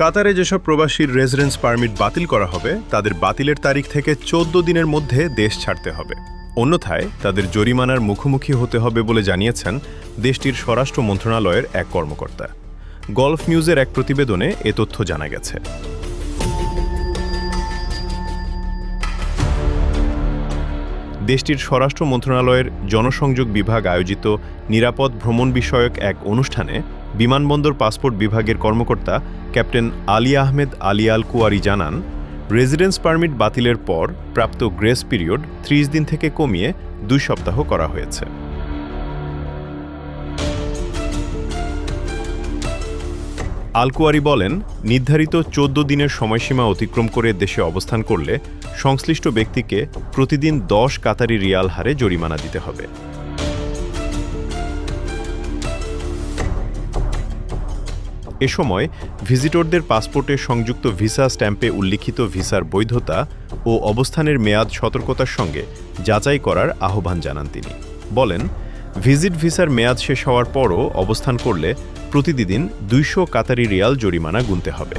কাতারে যেসব প্রবাসীর রেসিডেন্স পারমিট বাতিল করা হবে তাদের বাতিলের তারিখ থেকে ১৪ দিনের মধ্যে দেশ ছাড়তে হবে। অন্যথায় তাদের জরিমানার মুখোমুখি হতে হবে বলে জানিয়েছেন দেশটির স্বরাষ্ট্র মন্ত্রণালয়ের এক কর্মকর্তা। গলফ নিউজের এক প্রতিবেদনে এ তথ্য জানা গেছে। দেশটির স্বরাষ্ট্র মন্ত্রণালয়ের জনসংযোগ বিভাগ আয়োজিত নিরাপদ ভ্রমণ বিষয়ক এক অনুষ্ঠানে বিমানবন্দর পাসপোর্ট বিভাগের কর্মকর্তা ক্যাপ্টেন আলী আহমেদ আলী আল কুয়ারি জানান, রেসিডেন্স পারমিট বাতিলের পর প্রাপ্ত গ্রেস পিরিয়ড ৩০ দিন থেকে কমিয়ে ২ সপ্তাহ করা হয়েছে। আল কুয়ারি বলেন, নির্ধারিত ১৪ দিনের সময়সীমা অতিক্রম করে দেশে অবস্থান করলে সংশ্লিষ্ট ব্যক্তিকে প্রতিদিন ১০ কাতারি রিয়াল হারে জরিমানা দিতে হবে। এ সময় ভিজিটরদের পাসপোর্টে সংযুক্ত ভিসা স্ট্যাম্পে উল্লিখিত ভিসার বৈধতা ও অবস্থানের মেয়াদ সতর্কতার সঙ্গে যাচাই করার আহ্বান জানান তিনি। বলেন, ভিজিট ভিসার মেয়াদ শেষ হওয়ার পরও অবস্থান করলে প্রতিদিন ২০০ কাতারি রিয়াল জরিমানা গুনতে হবে।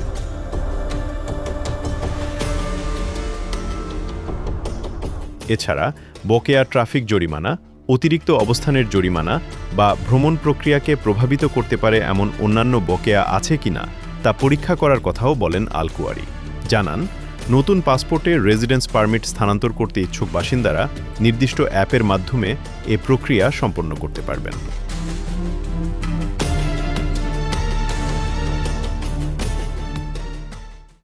এছাড়া বকেয়া ট্রাফিক জরিমানা, অতিরিক্ত অবস্থানের জরিমানা বা ভ্রমণ প্রক্রিয়াকে প্রভাবিত করতে পারে এমন অন্যান্য বকেয়া আছে কিনা তা পরীক্ষা করার কথাও বলেন আল কুয়ারি। জানান, নতুন পাসপোর্টে রেসিডেন্স পারমিট স্থানান্তর করতে ইচ্ছুক বাসিন্দারা নির্দিষ্ট অ্যাপের মাধ্যমে এ প্রক্রিয়া সম্পন্ন করতে পারবেন।